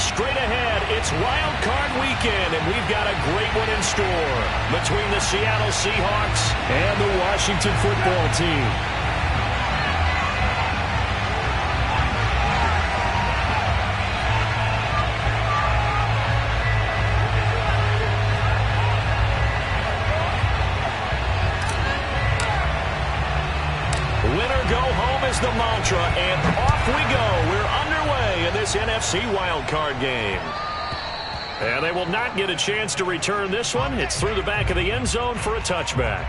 straight ahead. It's Wild Card Weekend, and we've got a great one in store between the Seattle Seahawks and the Washington Football Team. Winner go home is the mantra, and off we go. We're underway in this NFC wildcard game. And they will not get a chance to return this one. It's through the back of the end zone for a touchback.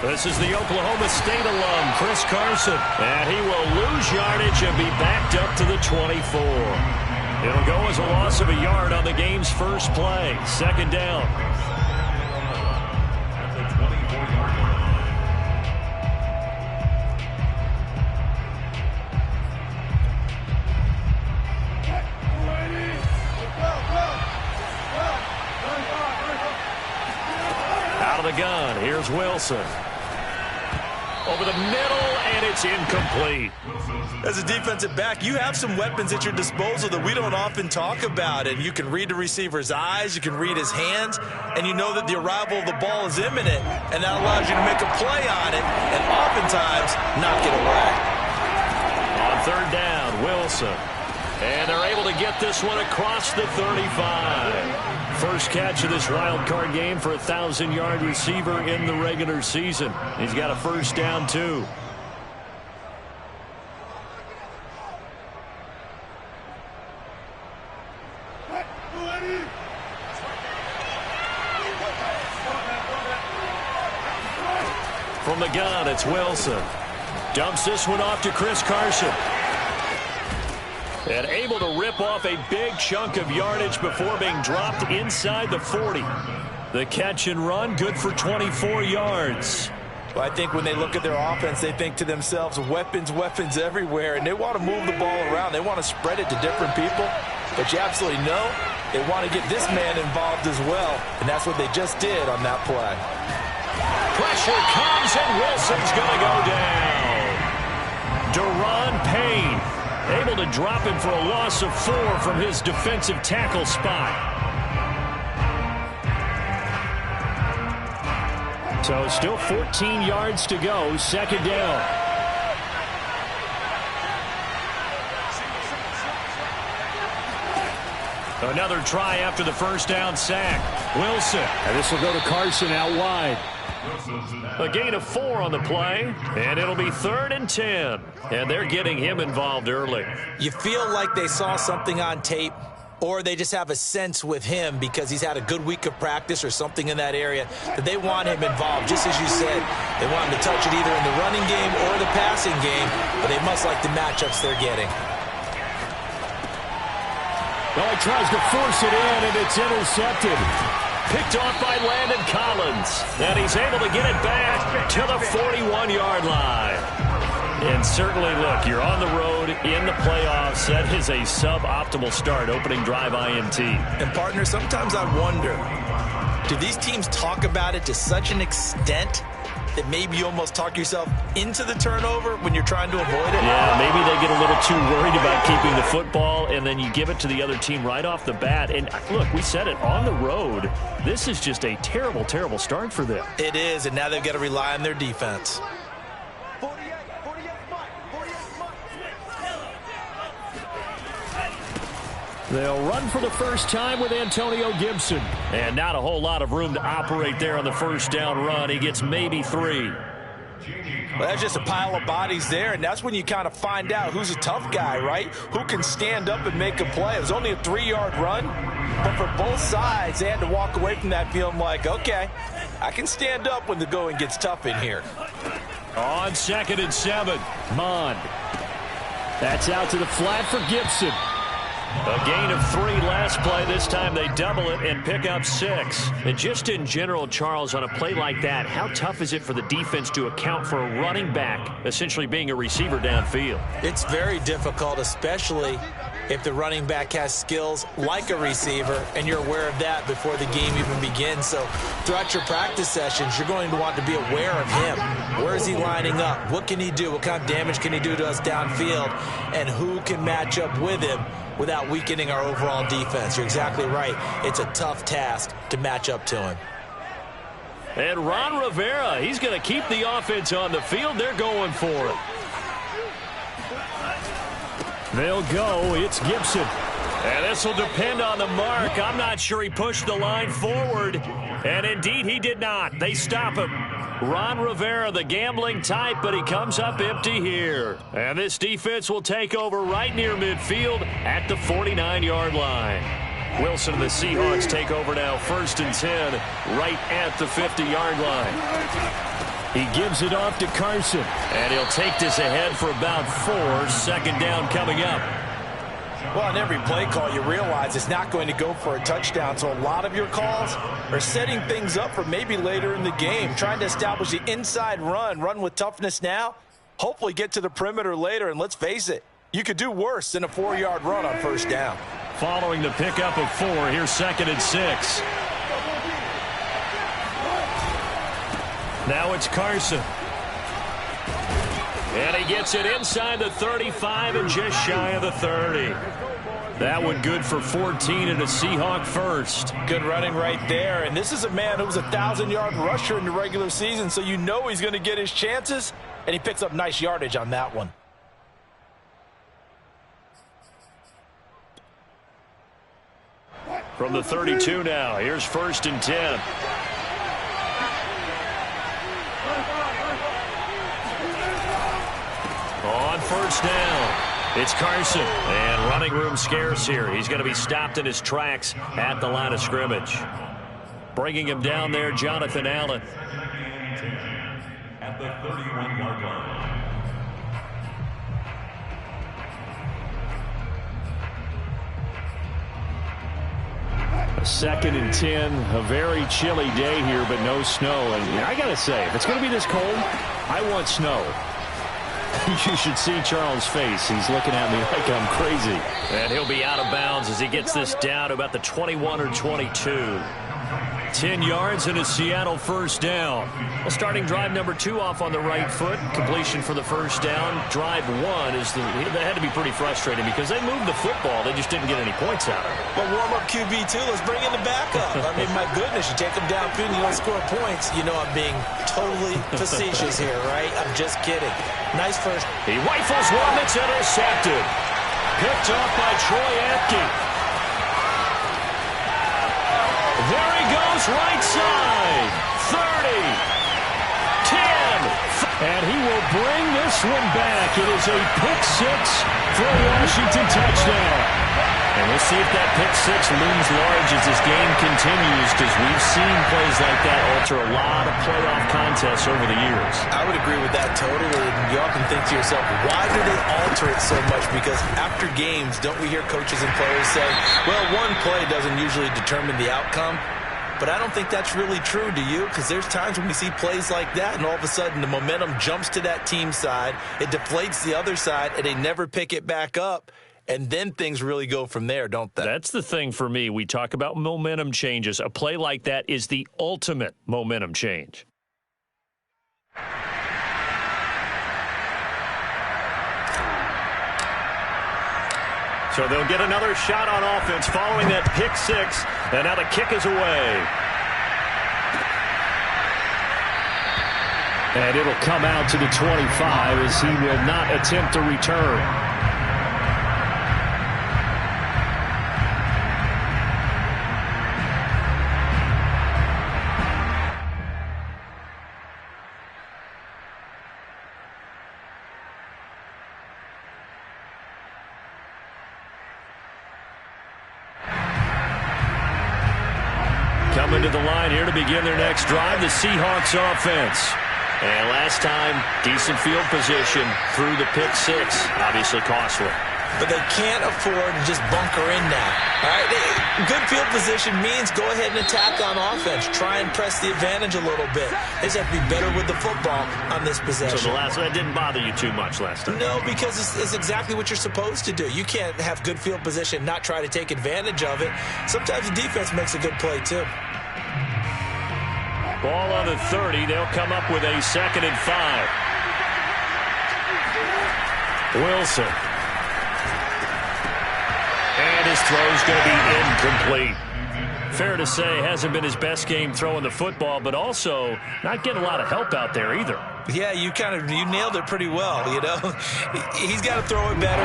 This is the Oklahoma State alum, Chris Carson. And he will lose yardage and be backed up to the 24. It'll go as a loss of a yard on the game's first play. Second down. Out of the gun, here's Wilson. Over the middle, and it's incomplete. As a defensive back, you have some weapons at your disposal that we don't often talk about. And you can read the receiver's eyes, you can read his hands, and you know that the arrival of the ball is imminent. And that allows you to make a play on it and oftentimes knock it away. On third down, Wilson. And they're able to get this one across the 35. First catch of this wild card game for a 1,000-yard receiver in the regular season. He's got a first down, too. From the gun, it's Wilson. Dumps this one off to Chris Carson. And able to rip off a big chunk of yardage before being dropped inside the 40. The catch and run, good for 24 yards. Well, I think when they look at their offense, they think to themselves, weapons, weapons everywhere, and they want to move the ball around. They want to spread it to different people. But you absolutely know they want to get this man involved as well, and that's what they just did on that play. Pressure comes, and Wilson's going to go down. Deron Payne able to drop him for a loss of 4 from his defensive tackle spot. So still 14 yards to go, second down. Another try after the first down sack. Wilson. And this will go to Carson out wide. A gain of 4 on the play, and it'll be 3rd and 10. And they're getting him involved early. You feel like they saw something on tape, or they just have a sense with him because he's had a good week of practice or something in that area that they want him involved. Just as you said, they want him to touch it either in the running game or the passing game, but they must like the matchups they're getting. Well, he tries to force it in, and it's intercepted. Picked off by Landon Collins. And he's able to get it back to the 41-yard line. And certainly, look, you're on the road in the playoffs. That is a suboptimal start, opening drive INT. And, partner, sometimes I wonder, do these teams talk about it to such an extent that maybe you almost talk yourself into the turnover when you're trying to avoid it? Yeah, maybe they get a little too worried about keeping the football, and then you give it to the other team right off the bat. And, look, we said it, on the road, this is just a terrible, terrible start for them. It is, and now they've got to rely on their defense. They'll run for the first time with Antonio Gibson. And not a whole lot of room to operate there on the first down run. He gets maybe 3. Well, that's just a pile of bodies there, and that's when you kind of find out who's a tough guy, right? Who can stand up and make a play. It was only a 3-yard run, but for both sides, they had to walk away from that feeling like, okay, I can stand up when the going gets tough in here. On 2nd and 7, Mond. That's out to the flat for Gibson. A gain of 3 last play. This time they double it and pick up 6. And just in general, Charles, on a play like that, how tough is it for the defense to account for a running back essentially being a receiver downfield? It's very difficult, especially if the running back has skills like a receiver, and you're aware of that before the game even begins. So throughout your practice sessions, you're going to want to be aware of him. Where is he lining up? What can he do? What kind of damage can he do to us downfield? And who can match up with him without weakening our overall defense? You're exactly right. It's a tough task to match up to him. And Ron Rivera, he's going to keep the offense on the field. They're going for it. They'll go. It's Gibson. And this will depend on the mark. I'm not sure he pushed the line forward. And indeed, he did not. They stop him. Ron Rivera, the gambling type, but he comes up empty here. And this defense will take over right near midfield at the 49-yard line. Wilson and the Seahawks take over now, 1st and 10, right at the 50-yard line. He gives it off to Carson. And he'll take this ahead for about 4. 2nd down coming up. Well, on every play call, you realize it's not going to go for a touchdown. So a lot of your calls are setting things up for maybe later in the game, trying to establish the inside run with toughness now, hopefully get to the perimeter later. And let's face it, you could do worse than a 4-yard run on 1st down. Following the pickup of 4, here's 2nd and 6. Now it's Carson. And he gets it inside the 35 and just shy of the 30. That one good for 14 and a Seahawk first. Good running right there. And this is a man who was a 1,000-yard rusher in the regular season, so you know he's going to get his chances, and he picks up nice yardage on that one. From the 32 now, here's 1st and 10. On 1st down, it's Carson. And running room scarce here. He's going to be stopped in his tracks at the line of scrimmage. Bringing him down there, Jonathan Allen. At the 31-yard line. 2nd and 10, a very chilly day here, but no snow. And I got to say, if it's going to be this cold, I want snow. You should see Charles' face. He's looking at me like I'm crazy. And he'll be out of bounds as he gets this down to about the 21 or 22. 10 yards and a Seattle 1st down. Well, starting drive number 2 off on the right foot. Completion for the 1st down. Drive 1 is that had to be pretty frustrating because they moved the football. They just didn't get any points out of it. Well, warm up QB2. Let's bring in the backup. I mean, my goodness, you take them downfield and you don't score points. You know I'm being totally facetious here, right? I'm just kidding. Nice first. He rifles one that's intercepted. Picked off by Troy Apke. There he goes, right side. 30, 10, and he will bring this one back. It is a pick 6 for a Washington touchdown. And we'll see if that pick 6 looms large as this game continues, because we've seen plays like that alter a lot of playoff contests over the years. I would agree with that totally. And you often think to yourself, why do they alter it so much? Because after games, don't we hear coaches and players say, well, one play doesn't usually determine the outcome? But I don't think that's really true, do you? Because there's times when we see plays like that, and all of a sudden the momentum jumps to that team side, it deflates the other side, and they never pick it back up. And then things really go from there, don't they? That's the thing for me. We talk about momentum changes. A play like that is the ultimate momentum change. So they'll get another shot on offense following that pick 6. And now the kick is away. And it'll come out to the 25 as he will not attempt to return. Coming to the line here to begin their next drive, the Seahawks offense. And last time, decent field position through the pick 6. Obviously costly. but they can't afford to just bunker in now. All right, good field position means go ahead and attack on offense. Try and press the advantage a little bit. They just have to be better with the football on this possession. So that didn't bother you too much last time? No, because it's exactly what you're supposed to do. You can't have good field position, not try to take advantage of it. Sometimes the defense makes a good play, too. Ball on the 30. They'll come up with a 2nd and 5. Wilson. And his throw's going to be incomplete. Fair to say, hasn't been his best game throwing the football, but also not getting a lot of help out there either. Yeah, you nailed it pretty well, you know. He's got to throw it better,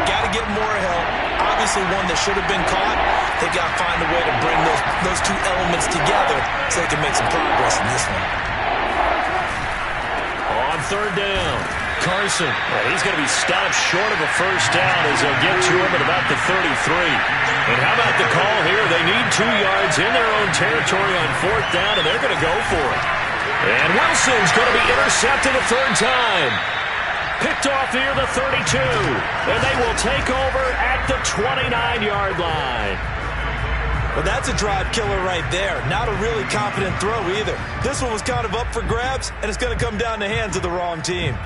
got to get more help. Obviously one that should have been caught. They got to find a way to bring those two elements together so they can make some progress in this one. On 3rd down, Carson. Well, he's going to be stopped short of a first down as they'll get to him at about the 33. And how about the call here? They need 2 yards in their own territory on 4th down, and they're going to go for it. And Wilson's going to be intercepted a 3rd time. Picked off near the 32. And they will take over at the 29-yard line. Well, that's a drive killer right there. Not a really confident throw either. This one was kind of up for grabs, and it's going to come down the hands of the wrong team.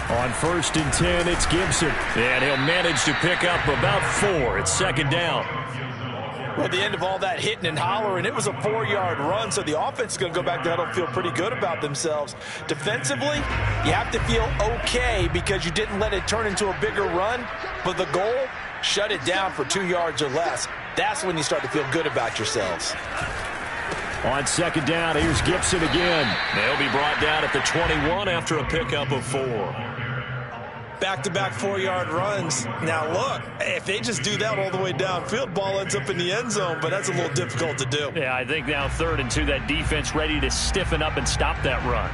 On 1st and 10, it's Gibson. And he'll manage to pick up about 4. It's 2nd down. Well, at the end of all that hitting and hollering, it was a 4-yard run, so the offense is going to go back to huddle and feel pretty good about themselves. Defensively, you have to feel okay because you didn't let it turn into a bigger run, but the goal, shut it down for 2 yards or less. That's when you start to feel good about yourselves. On 2nd down, here's Gibson again. They'll be brought down at the 21 after a pickup of 4. Back-to-back 4-yard runs. Now, look, if they just do that all the way downfield, ball ends up in the end zone, but that's a little difficult to do. Yeah, I think now 3rd and 2, that defense ready to stiffen up and stop that run.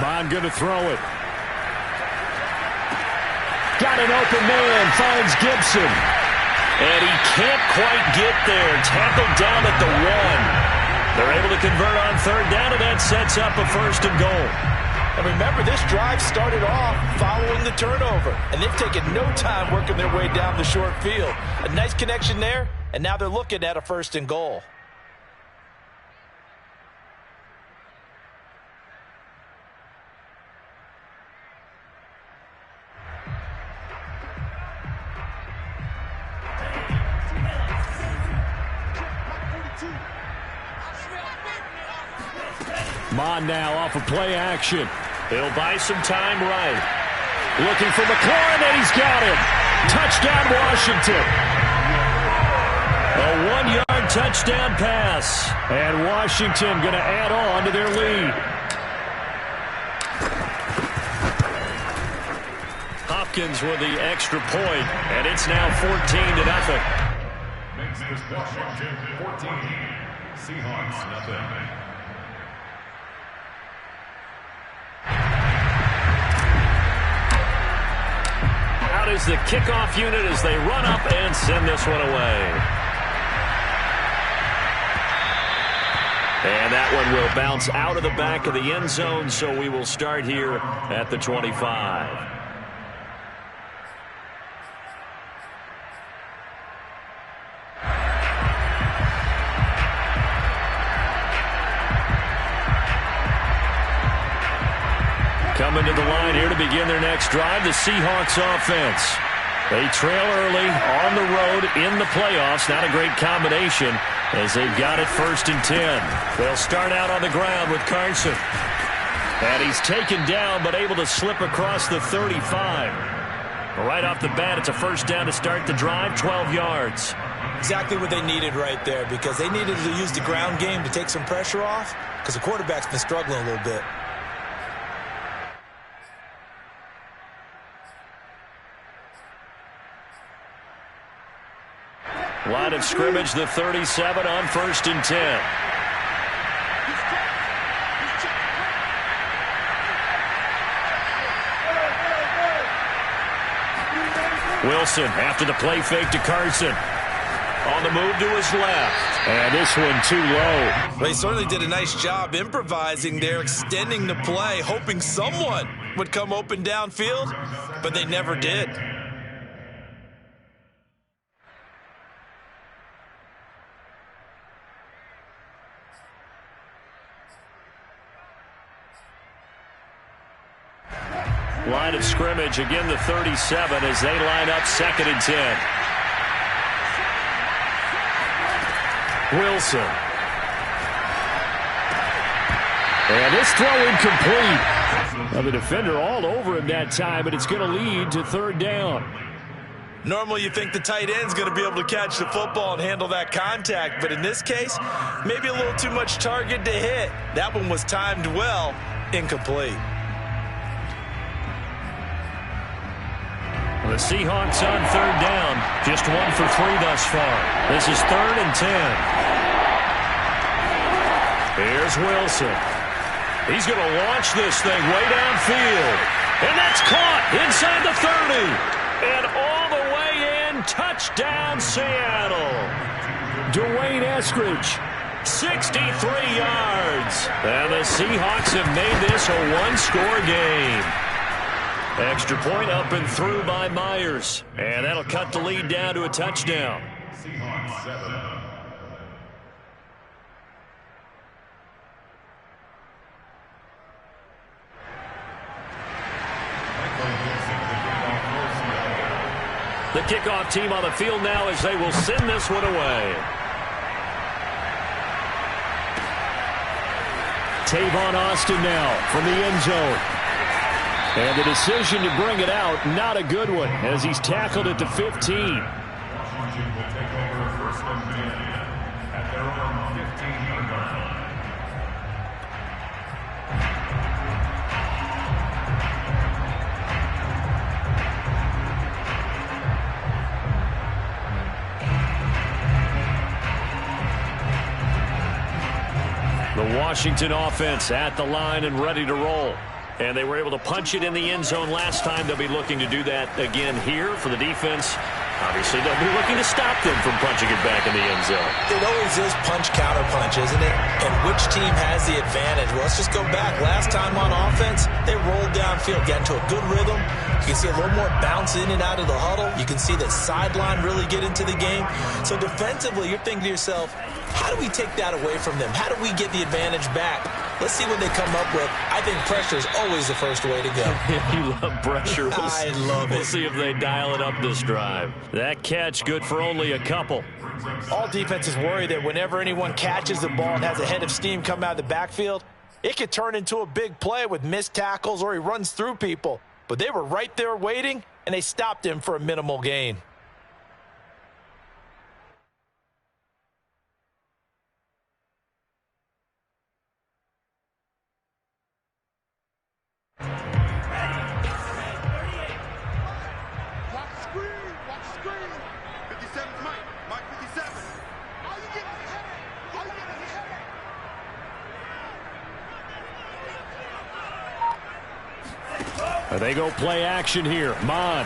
Bond going to throw it. Got an open man, finds Gibson. And he can't quite get there. Tackled down at the 1. They're able to convert on 3rd down, and that sets up a 1st and goal. And remember, this drive started off following the turnover, and they've taken no time working their way down the short field. A nice connection there, and now they're looking at a 1st and goal. Mon now off of play action. He'll buy some time right. Looking for McLaurin, and he's got him. Touchdown, Washington. A 1-yard touchdown pass. And Washington going to add on to their lead. Hopkins with the extra point, and it's now 14-0. Makes this Washington 14. Seahawks nothing. Out is the kickoff unit as they run up and send this one away. And that one will bounce out of the back of the end zone, so we will start here at the 25. Coming to the line here to begin their next drive, the Seahawks offense. They trail early on the road in the playoffs. Not a great combination as they've got it 1st and 10. They'll start out on the ground with Carson. And he's taken down but able to slip across the 35. Right off the bat, it's a 1st down to start the drive, 12 yards. Exactly what they needed right there because they needed to use the ground game to take some pressure off because the quarterback's been struggling a little bit. Line of scrimmage, the 37 on 1st and 10. Wilson after the play fake to Carson. On the move to his left. And this one too low. They certainly did a nice job improvising there, extending the play, hoping someone would come open downfield, but they never did. Line of scrimmage, again the 37 as they line up 2nd and 10. Wilson. And this throw incomplete. Now the defender all over him that time, but it's going to lead to 3rd down. Normally you think the tight end's going to be able to catch the football and handle that contact, but in this case, maybe a little too much target to hit. That one was timed well, incomplete. The Seahawks on 3rd down. Just 1 for 3 thus far. This is 3rd and 10. Here's Wilson. He's going to launch this thing way downfield. And that's caught inside the 30. And all the way in. Touchdown, Seattle. Dwayne Eskridge, 63 yards. And the Seahawks have made this a one-score game. Extra point up and through by Myers. And that'll cut the lead down to a touchdown. Seahawks 7. The kickoff team on the field now as they will send this one away. Tavon Austin now from the end zone. And the decision to bring it out, not a good one, as he's tackled at the 15. Washington will take over 1st and 10 at their own 15-yard line. The Washington offense at the line and ready to roll. And they were able to punch it in the end zone last time. They'll be looking to do that again here for the defense. Obviously, they'll be looking to stop them from punching it back in the end zone. It always is punch-counter-punch, isn't it? And which team has the advantage? Well, let's just go back. Last time on offense, they rolled downfield, got into a good rhythm. You can see a little more bounce in and out of the huddle. You can see the sideline really get into the game. So defensively, you're thinking to yourself, how do we take that away from them? How do we get the advantage back? Let's see what they come up with. I think pressure is always the first way to go. You love pressure. I love it. We'll see if they dial it up this drive. That catch good for only a couple. All defenses worry that whenever anyone catches the ball and has a head of steam come out of the backfield, it could turn into a big play with missed tackles or he runs through people. But they were right there waiting, and they stopped him for a minimal gain. They go play action here. Mon.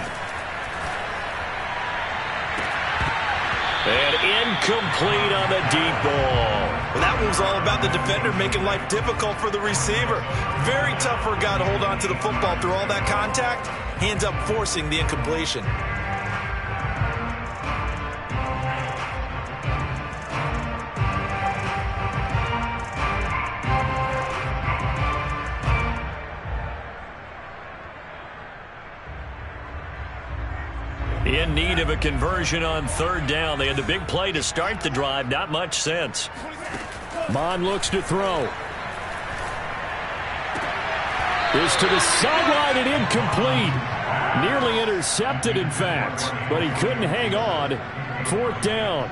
And incomplete on the deep ball. Well, that one was all about the defender making life difficult for the receiver. Very tough for a guy to hold on to the football through all that contact. He ends up forcing the incompletion. In need of a conversion on 3rd down. They had the big play to start the drive. Not much sense. Mon looks to throw. Is to the sideline and incomplete. Nearly intercepted, in fact. But he couldn't hang on. 4th down.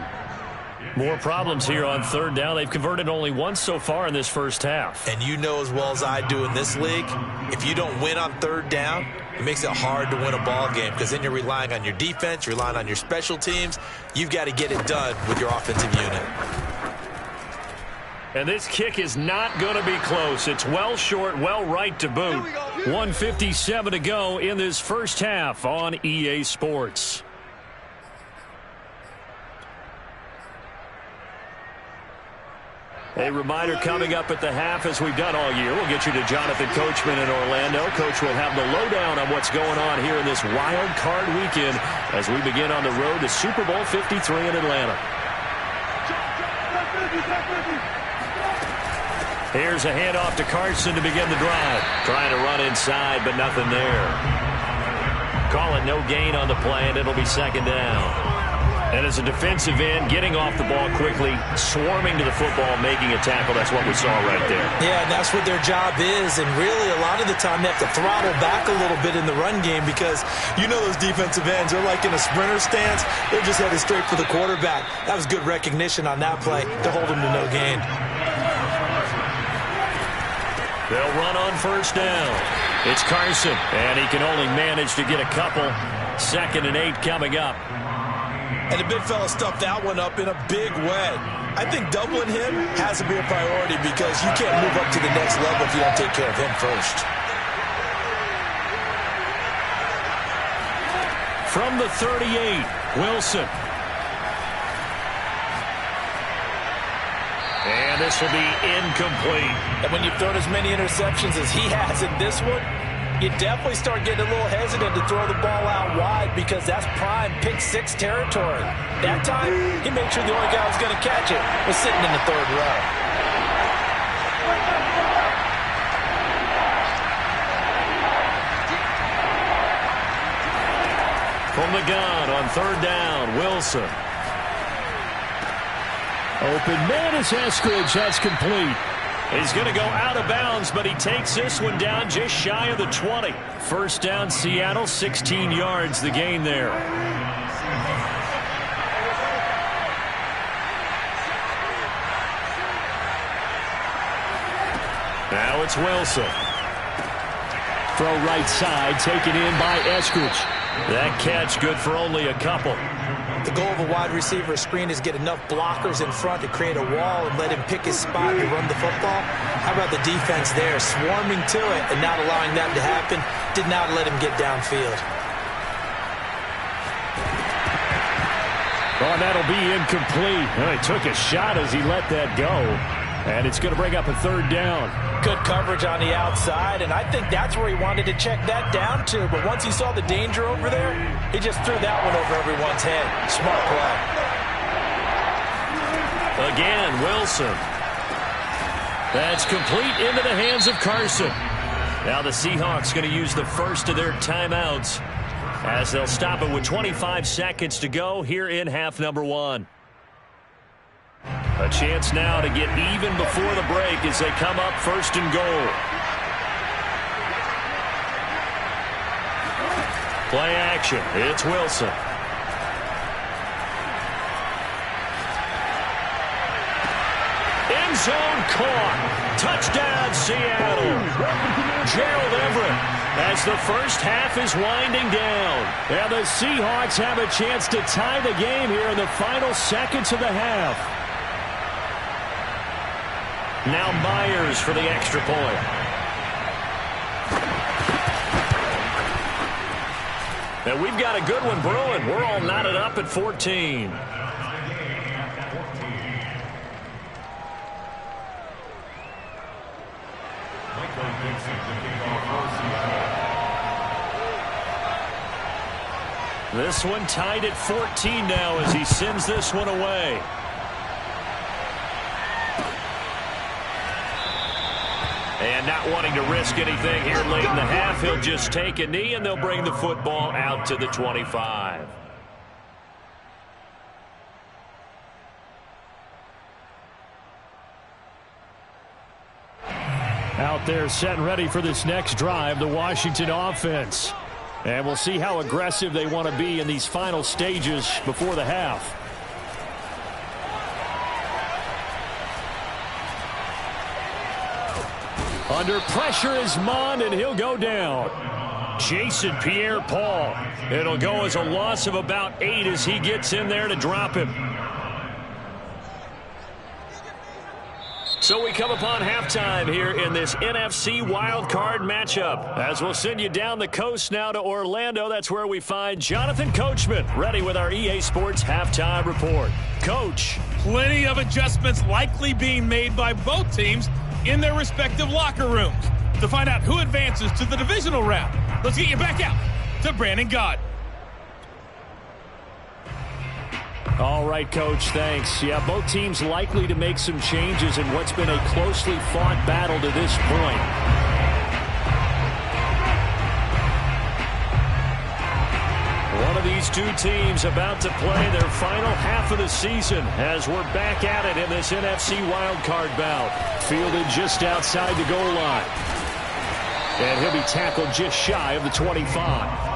More problems here on 3rd down. They've converted only once so far in this first half. And you know as well as I do in this league, if you don't win on 3rd down, it makes it hard to win a ball game because then you're relying on your defense, relying on your special teams. You've got to get it done with your offensive unit. And this kick is not going to be close. It's well short, well right to boot. 1:57 to go in this first half on EA Sports. A reminder coming up at the half, as we've done all year. We'll get you to Jonathan Coachman in Orlando. Coach will have the lowdown on what's going on here in this wild card weekend as we begin on the road to Super Bowl 53 in Atlanta. Here's a handoff to Carson to begin the drive. Trying to run inside, but nothing there. Call it no gain on the play, and it'll be second down. And as a defensive end, getting off the ball quickly, swarming to the football, making a tackle, that's what we saw right there. Yeah, and that's what their job is. And really, a lot of the time, they have to throttle back a little bit in the run game because you know those defensive ends, they're like in a sprinter stance. They're just headed straight for the quarterback. That was good recognition on that play to hold them to no gain. They'll run on first down. It's Carson, and he can only manage to get a couple. 2nd and 8 coming up. And the big fella stuffed that one up in a big way. I think doubling him has to be a priority because you can't move up to the next level if you don't take care of him first. From the 38, Wilson. And this will be incomplete. And when you've thrown as many interceptions as he has in this one, you definitely start getting a little hesitant to throw the ball out wide because that's prime pick-6 territory. That time, he made sure the only guy who was going to catch it was sitting in the 3rd row. From the gun on 3rd down, Wilson. Open man is Eskridge. That's complete. He's going to go out of bounds, but he takes this one down just shy of the 20. First down, Seattle, 16 yards, the gain there. Now it's Wilson. Throw right side, taken in by Eskridge. That catch good for only a couple. The goal of a wide receiver screen is get enough blockers in front to create a wall and let him pick his spot to run the football. How about the defense there, swarming to it and not allowing that to happen? Did not let him get downfield. Oh, that'll be incomplete. Well, he took a shot as he let that go. And it's going to bring up a 3rd down. Good coverage on the outside, and I think that's where he wanted to check that down to. But once he saw the danger over there, he just threw that one over everyone's head. Smart play. Again, Wilson. That's complete into the hands of Carson. Now the Seahawks going to use the first of their timeouts as they'll stop it with 25 seconds to go here in half number 1. A chance now to get even before the break as they come up 1st and goal. Play action. It's Wilson. End zone caught. Touchdown, Seattle. Gerald Everett as the first half is winding down. And the Seahawks have a chance to tie the game here in the final seconds of the half. Now Myers for the extra point. And we've got a good one brewing. We're all knotted up at 14. This one tied at 14 now as he sends this one away. And not wanting to risk anything here late in the half, he'll just take a knee, and they'll bring the football out to the 25. Out there set and ready for this next drive, the Washington offense. And we'll see how aggressive they want to be in these final stages before the half. Under pressure is Mond, and he'll go down. Jason Pierre-Paul. It'll go as a loss of about 8 as he gets in there to drop him. So we come upon halftime here in this NFC wildcard matchup. As we'll send you down the coast now to Orlando, that's where we find Jonathan Coachman, ready with our EA Sports halftime report. Coach. Plenty of adjustments likely being made by both teams in their respective locker rooms. To find out who advances to the divisional round, let's get you back out to Brandon Gott. All right, Coach, thanks. Yeah, both teams likely to make some changes in what's been a closely fought battle to this point. One of these two teams about to play their final half of the season as we're back at it in this NFC wildcard bout. Fielded just outside the goal line. And he'll be tackled just shy of the 25.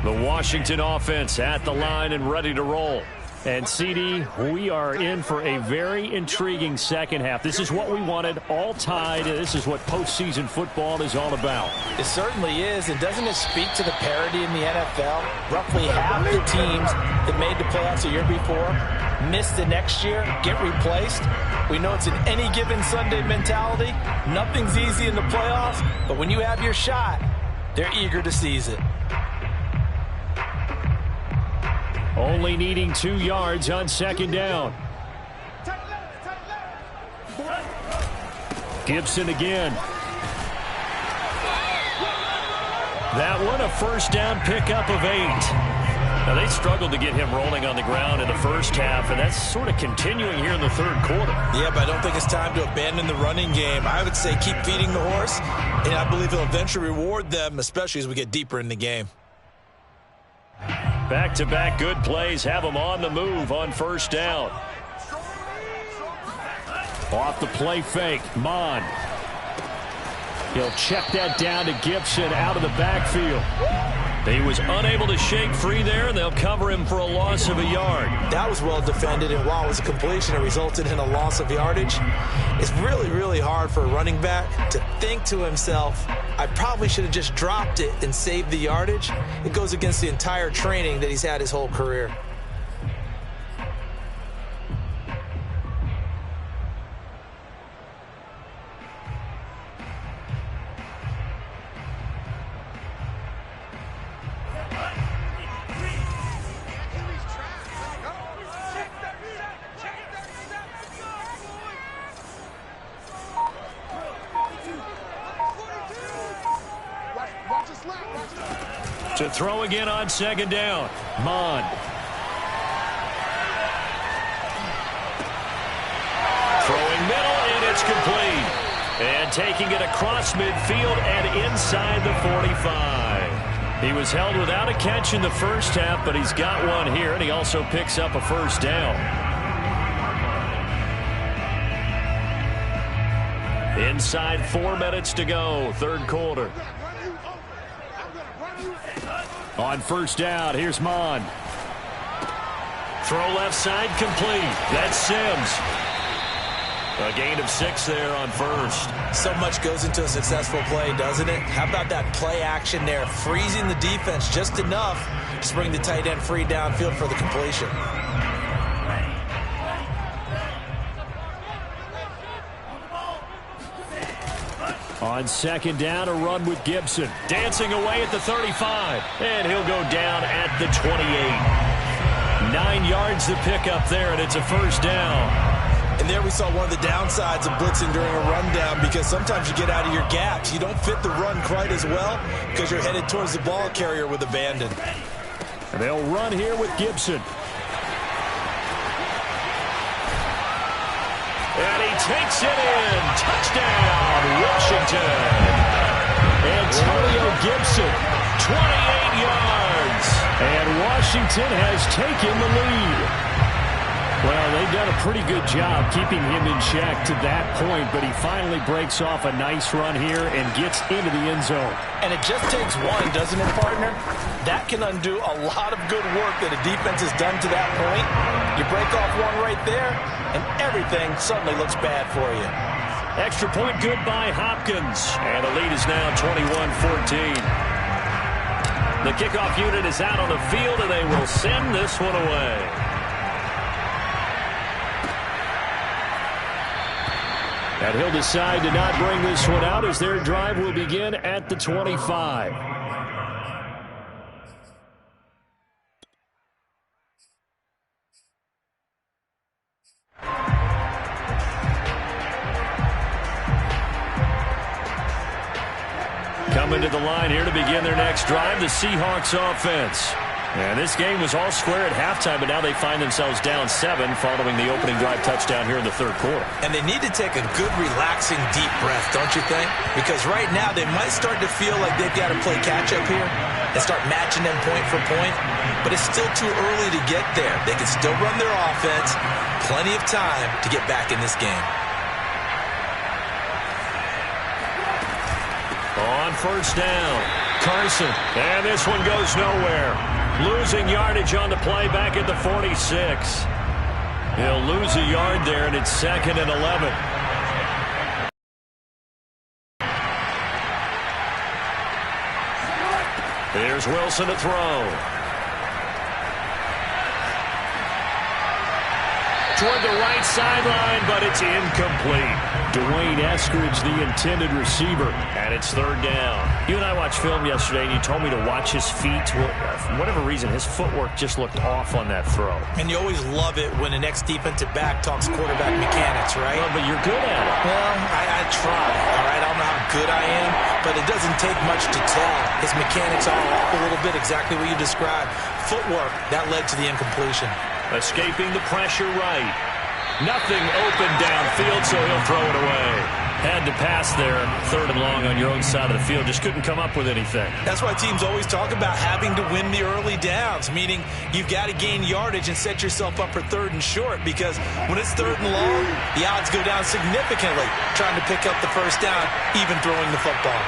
The Washington offense at the line and ready to roll. And, CD, we are in for a very intriguing second half. This is what we wanted, all tied. This is what postseason football is all about. It certainly is, and doesn't it speak to the parity in the NFL? Roughly half the teams that made the playoffs a year before miss the next year, get replaced. We know it's an any given Sunday mentality. Nothing's easy in the playoffs, but when you have your shot, they're eager to seize it. Only needing 2 yards on second down. Gibson again. That one a first down pickup of 8. Now they struggled to get him rolling on the ground in the first half, and that's sort of continuing here in the third quarter. Yeah, but I don't think it's time to abandon the running game. I would say keep feeding the horse, and I believe it'll eventually reward them, especially as we get deeper in the game. Back-to-back good plays have them on the move on first down. Off the play fake, Mond. He'll check that down to Gibson out of the backfield. He was unable to shake free there, and they'll cover him for a loss of a yard. That was well defended, and while it was a completion, it resulted in a loss of yardage. It's really, really hard for a running back to think to himself, I probably should have just dropped it and saved the yardage. It goes against the entire training that he's had his whole career. To throw again on second down. Mond. Throwing middle, and it's complete. And taking it across midfield and inside the 45. He was held without a catch in the first half, but he's got one here, and he also picks up a first down. Inside 4 minutes to go, third quarter. On first down, here's Mond. Throw left side complete. That's Sims. A gain of 6 there on first. So much goes into a successful play, doesn't it? How about that play action there? Freezing the defense just enough to bring the tight end free downfield for the completion. On second down, a run with Gibson. Dancing away at the 35. And he'll go down at the 28. 9 yards to pick up there, and it's a first down. And there we saw one of the downsides of blitzing during a rundown, because sometimes you get out of your gaps. You don't fit the run quite as well because you're headed towards the ball carrier with abandon. And they'll run here with Gibson. And he takes it in. Touchdown, Washington. Antonio Gibson, 28 yards. And Washington has taken the lead. Well, they've done a pretty good job keeping him in check to that point, but he finally breaks off a nice run here and gets into the end zone. And it just takes one, doesn't it, partner? That can undo a lot of good work that a defense has done to that point. You break off one right there, and everything suddenly looks bad for you. Extra point good by Hopkins. And the lead is now 21-14. The kickoff unit is out on the field, and they will send this one away. And he'll decide to not bring this one out as their drive will begin at the 25. Coming to the line here to begin their next drive, the Seahawks offense. And this game was all square at halftime, but now they find themselves down 7 following the opening drive touchdown here in the third quarter. And they need to take a good, relaxing, deep breath, don't you think? Because right now they might start to feel like they've got to play catch-up here and start matching them point for point. But it's still too early to get there. They can still run their offense. Plenty of time to get back in this game. On first down, Carson. And this one goes nowhere. Losing yardage on the play back at the 46. He'll lose a yard there, and it's 2nd and 11. Here's Wilson to throw. Toward the right sideline, but it's incomplete. Dwayne Eskridge, the intended receiver, and it's 3rd down. You and I watched film yesterday, and you told me to watch his feet. Well, for whatever reason, his footwork just looked off on that throw. And you always love it when an ex-defensive back talks quarterback mechanics, right? Well, but you're good at it. Well, I try, all right? I don't know how good I am, but it doesn't take much to tell. His mechanics are off a little bit, exactly what you described. Footwork, that led to the incompletion. Escaping the pressure right. Nothing open downfield, so he'll throw it away. Had to pass there, 3rd and long on your own side of the field. Just couldn't come up with anything. That's why teams always talk about having to win the early downs, meaning you've got to gain yardage and set yourself up for 3rd and short, because when it's 3rd and long, the odds go down significantly trying to pick up the first down, even throwing the football.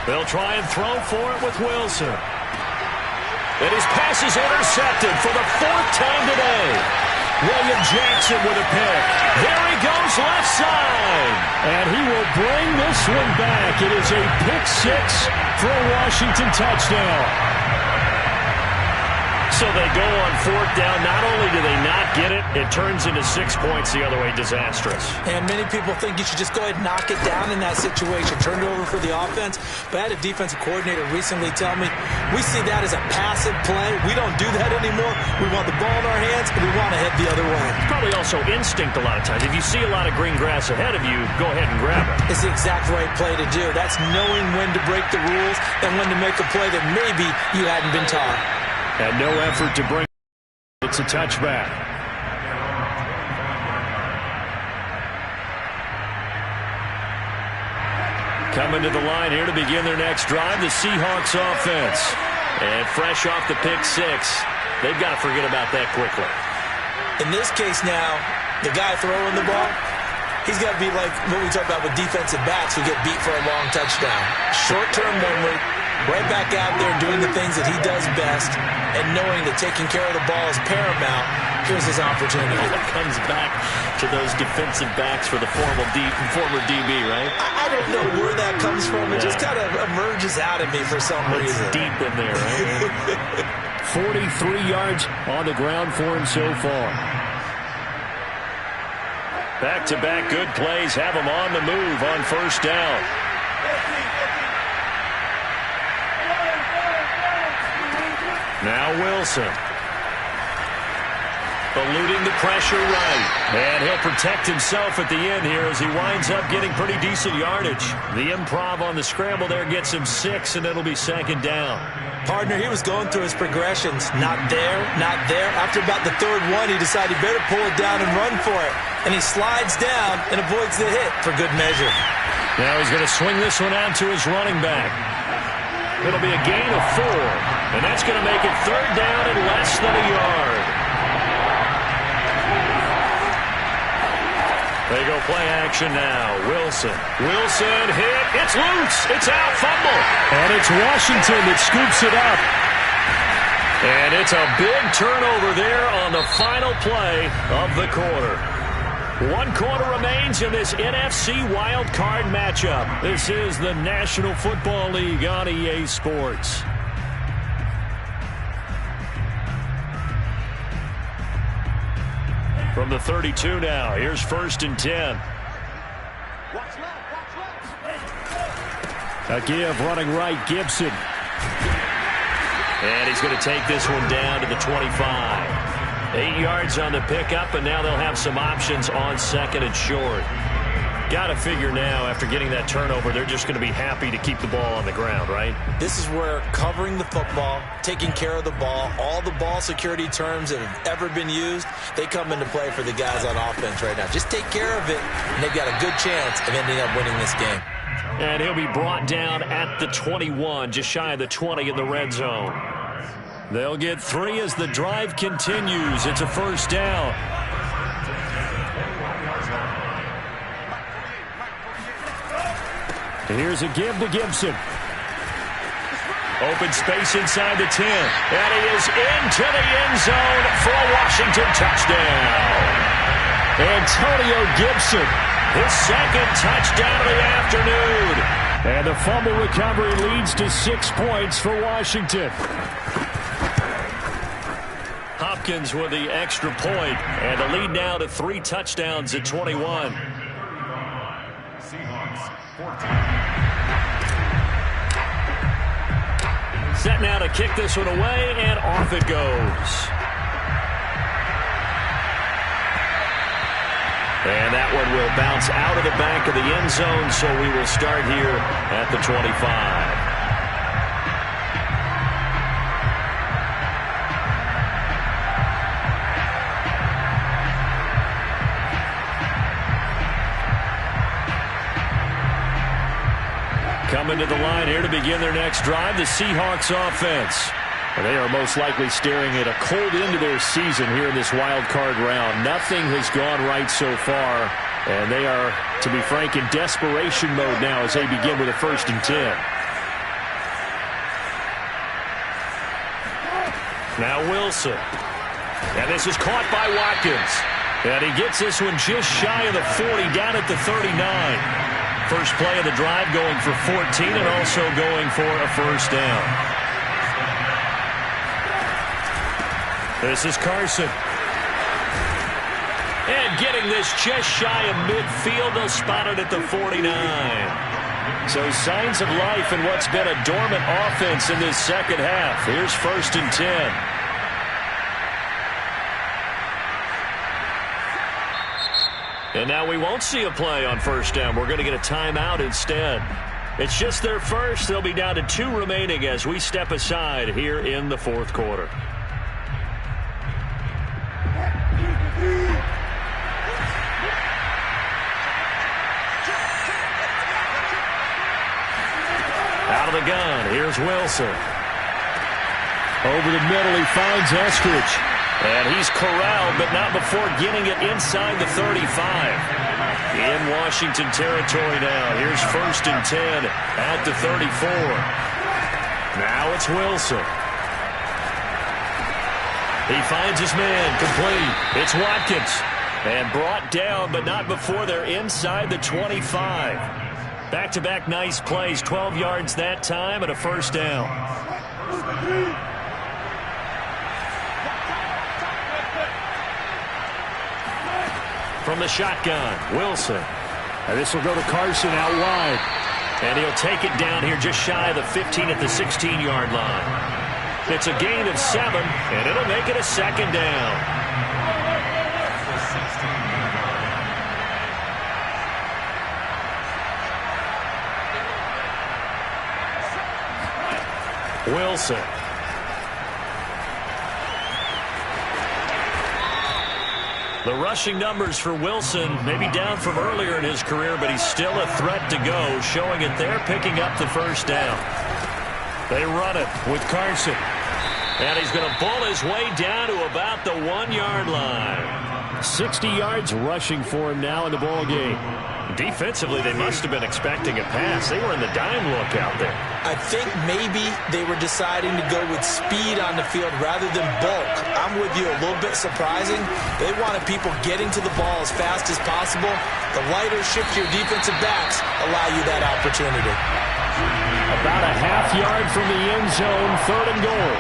They'll try and throw for it with Wilson. And his pass is intercepted for the 4th time today. William Jackson with a pick. There he goes left side. And he will bring this one back. It is a pick 6 for a Washington touchdown. So they go on 4th down. Not only do they not get it, it turns into 6 points the other way. Disastrous. And many people think you should just go ahead and knock it down in that situation. Turn it over for the offense. But I had a defensive coordinator recently tell me, we see that as a passive play. We don't do that anymore. We want the ball in our hands, and we want to head the other way. It's probably also instinct a lot of times. If you see a lot of green grass ahead of you, go ahead and grab it. It's the exact right play to do. That's knowing when to break the rules and when to make a play that maybe you hadn't been taught. And no effort to bring. It's a touchback. Coming to the line here to begin their next drive, the Seahawks offense. And fresh off the pick 6, they've got to forget about that quickly. In this case now, the guy throwing the ball, he's got to be like what we talk about with defensive backs who get beat for a long touchdown. Short-term memory, right back out there doing the things that he does best, and knowing that taking care of the ball is paramount. Here's his opportunity. It comes back to those defensive backs for the former DB, right? I don't know where that comes from. It just kind of emerges out of me for some reason. It's deep in there, right? 43 yards on the ground for him so far. Back-to-back good plays have him on the move on first down. Now Wilson. eluding the pressure right. And he'll protect himself at the end here as he winds up getting pretty decent yardage. The improv on the scramble there gets him 6, and it'll be second down. Partner, he was going through his progressions. Not there, not there. After about the third one, he decided he better pull it down and run for it. And he slides down and avoids the hit for good measure. Now he's going to swing this one out to his running back. It'll be a gain of 4, and that's going to make it third down and less than a yard. They go play action now. Wilson hit. It's loose. It's out. Fumble. And it's Washington that scoops it up. And it's a big turnover there on the final play of the quarter. 1 quarter remains in this NFC wild card matchup. This is the National Football League on EA Sports. From the 32 now, here's 1st and 10. A give running right, Gibson. And he's going to take this one down to the 25. 8 yards on the pickup, and now they'll have some options on 2nd and short. Got to figure now, after getting that turnover, they're just going to be happy to keep the ball on the ground, right? This is where covering the football, taking care of the ball, all the ball security terms that have ever been used, they come into play for the guys on offense right now. Just take care of it, and they've got a good chance of ending up winning this game. And he'll be brought down at the 21, just shy of the 20 in the red zone. They'll get 3 as the drive continues. It's a 1st down. Here's a give to Gibson. Open space inside the 10. And he is into the end zone for a Washington touchdown. Antonio Gibson, his 2nd touchdown of the afternoon. And the fumble recovery leads to 6 points for Washington. Hopkins with the extra point, and the lead now to 3 touchdowns at 21. Seahawks 14. Set now to kick this one away, and off it goes. And that one will bounce out of the back of the end zone, so we will start here at the 25. Coming to the line here to begin their next drive, the Seahawks offense. They are most likely staring at a cold end to their season here in this wild card round. Nothing has gone right so far, and they are, to be frank, in desperation mode now as they begin with a 1st and 10. Now Wilson. And this is caught by Watkins. And he gets this one just shy of the 40, down at the 39. First play of the drive going for 14 and also going for a 1st down. This is Carson. And getting this just shy of midfield, they'll spot it at the 49. So signs of life in what's been a dormant offense in this second half. Here's 1st and 10. And now we won't see a play on 1st down. We're going to get a timeout instead. It's just their first. They'll be down to 2 remaining as we step aside here in the 4th quarter. Out of the gun, here's Wilson. Over the middle, he finds Eskridge. And he's corralled, but not before getting it inside the 35. In Washington territory now. Here's 1st and 10 at the 34. Now it's Wilson. He finds his man, complete. It's Watkins. And brought down, but not before they're inside the 25. Back-to-back nice plays, 12 yards that time and a 1st down. From the shotgun, Wilson. And this will go to Carson out wide. And he'll take it down here just shy of the 15 at the 16-yard line. It's a gain of 7, and it'll make it a 2nd down. Wilson. The rushing numbers for Wilson maybe down from earlier in his career, but he's still a threat to go, showing it there, picking up the first down. They run it with Carson. And he's going to bull his way down to about the 1-yard line. 60 yards rushing for him now in the ball game. Defensively, they must have been expecting a pass. They were in the dime look out there. I think maybe they were deciding to go with speed on the field rather than bulk. I'm with you, a little bit surprising. They wanted people getting to the ball as fast as possible. The lighter, shiftier defensive backs allow you that opportunity. About a half-yard from the end zone, 3rd and goal.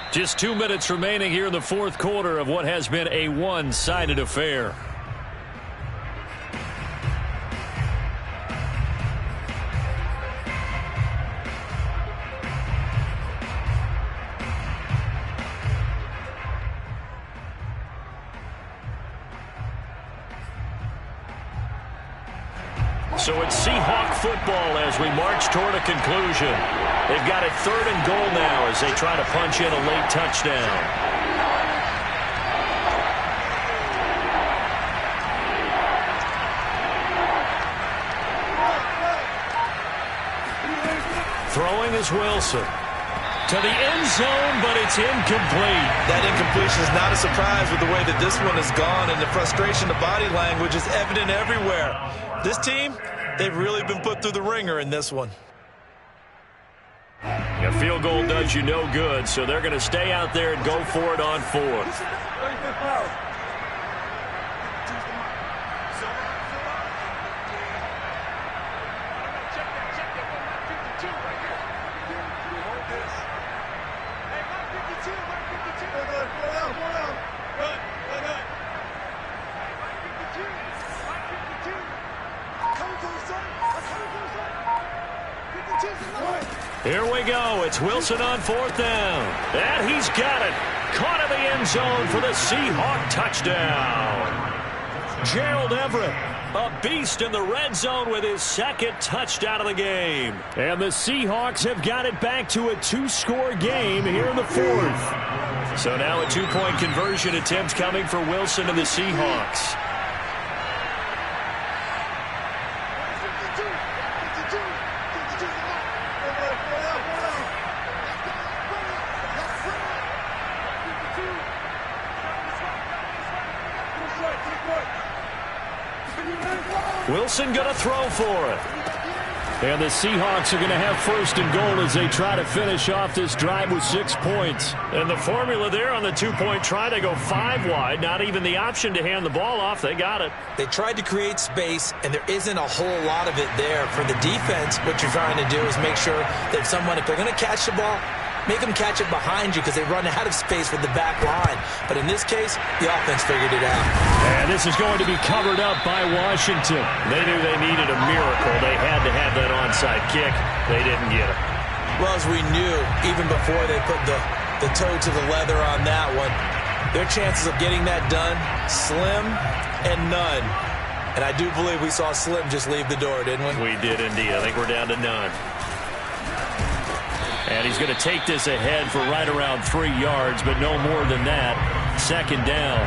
Just 2 minutes remaining here in the 4th quarter of what has been a one-sided affair. So it's Seahawk football as we march toward a conclusion. They've got it 3rd and goal now as they try to punch in a late touchdown. Throwing is Wilson. To the end zone, but it's incomplete. That incompletion is not a surprise with the way that this one has gone, and the frustration, the body language is evident everywhere. This team, they've really been put through the ringer in this one. A field goal does you no good, so they're going to stay out there and go for it on 4th. Here we go. It's Wilson on 4th down. And he's got it. Caught in the end zone for the Seahawk touchdown. Gerald Everett, a beast in the red zone with his 2nd touchdown of the game. And the Seahawks have got it back to a 2-score game here in the 4th. So now a 2-point conversion attempt coming for Wilson and the Seahawks. Wilson going to throw for it. And the Seahawks are going to have 1st and goal as they try to finish off this drive with 6 points. And the formula there on the 2-point try to go 5 wide. Not even the option to hand the ball off. They got it. They tried to create space, and there isn't a whole lot of it there. For the defense, what you're trying to do is make sure that someone, if they're going to catch the ball, make them catch it behind you because they run out of space with the back line. But in this case, the offense figured it out. And this is going to be covered up by Washington. They knew they needed a miracle. They had to have that onside kick. They didn't get it. Well, as we knew, even before they put the toe to the leather on that one, their chances of getting that done, slim and none. And I do believe we saw Slim just leave the door, didn't we? We did indeed. I think we're down to none. And he's going to take this ahead for right around 3 yards, but no more than that. 2nd down.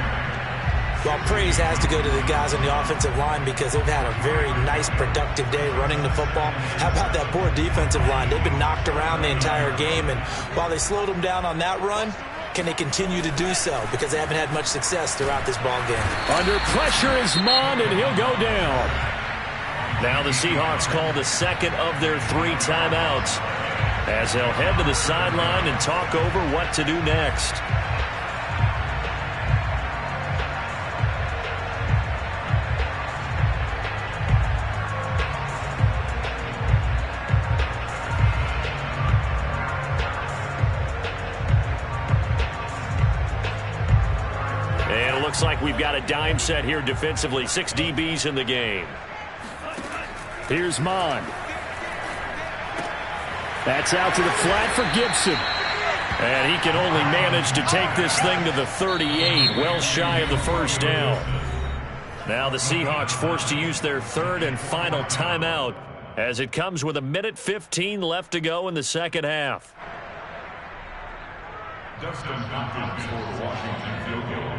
Well, praise has to go to the guys on the offensive line because they've had a very nice, productive day running the football. How about that poor defensive line? They've been knocked around the entire game, and while they slowed them down on that run, can they continue to do so? Because they haven't had much success throughout this ball game. Under pressure is Mond, and he'll go down. Now the Seahawks call the 2nd of their 3 timeouts, as they'll head to the sideline and talk over what to do next. And it looks like like we've got a dime set here defensively. 6 DBs in the game. Here's Mond. That's out to the flat for Gibson. And he can only manage to take this thing to the 38, well shy of the first down. Now the Seahawks forced to use their third and final timeout as it comes with 1:15 left to go in the second half. Dustin Hopkins for Washington field goal.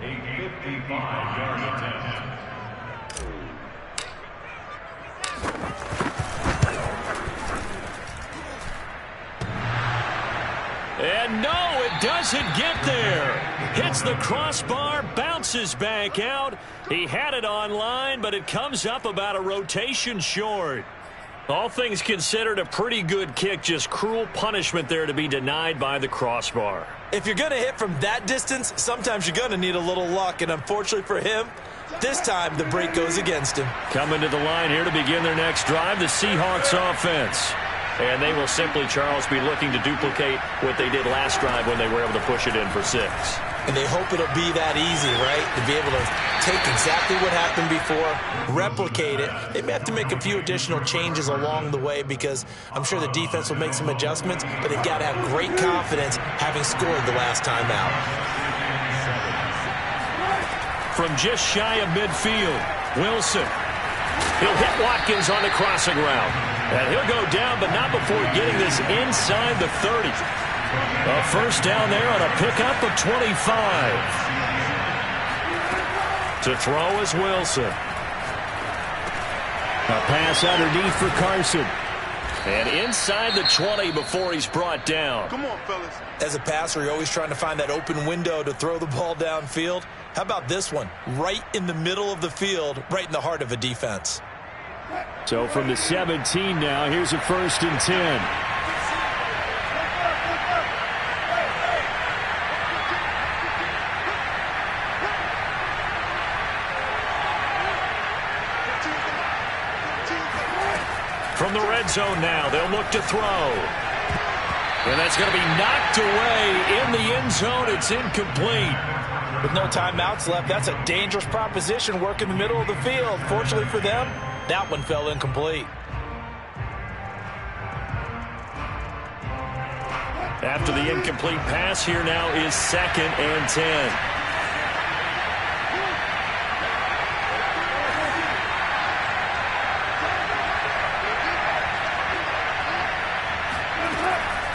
A 55-yard attempt. And no, it doesn't get there. Hits the crossbar, bounces back out. He had it on line, but it comes up about a rotation short. All things considered, a pretty good kick, just cruel punishment there to be denied by the crossbar. If you're going to hit from that distance, sometimes you're going to need a little luck, and unfortunately for him, this time the break goes against him. Coming to the line here to begin their next drive, the Seahawks offense. And they will simply, Charles, be looking to duplicate what they did last drive when they were able to push it in for 6. And they hope it'll be that easy, right? To be able to take exactly what happened before, replicate it. They may have to make a few additional changes along the way because I'm sure the defense will make some adjustments, but they've got to have great confidence having scored the last time out. From just shy of midfield, Wilson. He'll hit Watkins on the crossing route. And he'll go down, but not before getting this inside the 30. A first down there on a pickup of 25. To throw is Wilson. A pass underneath for Carson. And inside the 20 before he's brought down. Come on, fellas. As a passer, you're always trying to find that open window to throw the ball downfield. How about this one? Right in the middle of the field, right in the heart of a defense. So from the 17 now, here's a 1st and 10. From the red zone now, they'll look to throw. And that's going to be knocked away in the end zone. It's incomplete. With no timeouts left, that's a dangerous proposition, work in the middle of the field. Fortunately for them, that one fell incomplete. After the incomplete pass, here now is 2nd and 10.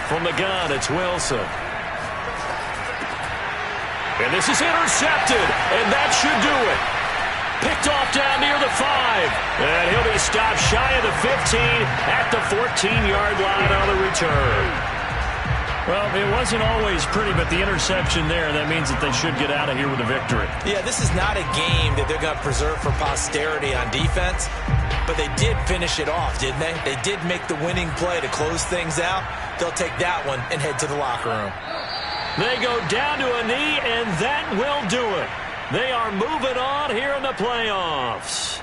From the gun, it's Wilson. And this is intercepted, and that should do it. Picked off down near the 5. And he'll be stopped shy of the 15 at the 14-yard line on the return. Well, it wasn't always pretty, but the interception there, that means that they should get out of here with a victory. Yeah, this is not a game that they're going to preserve for posterity on defense, but they did finish it off, didn't they? They did make the winning play to close things out. They'll take that one and head to the locker room. They go down to a knee, and that will do it. They are moving on here in the playoffs.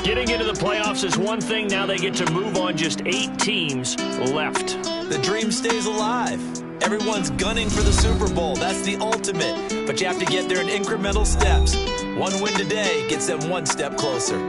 Getting into the playoffs is one thing. Now they get to move on. Just 8 teams left. The dream stays alive. Everyone's gunning for the Super Bowl. That's the ultimate. But you have to get there in incremental steps. One win today gets them one step closer.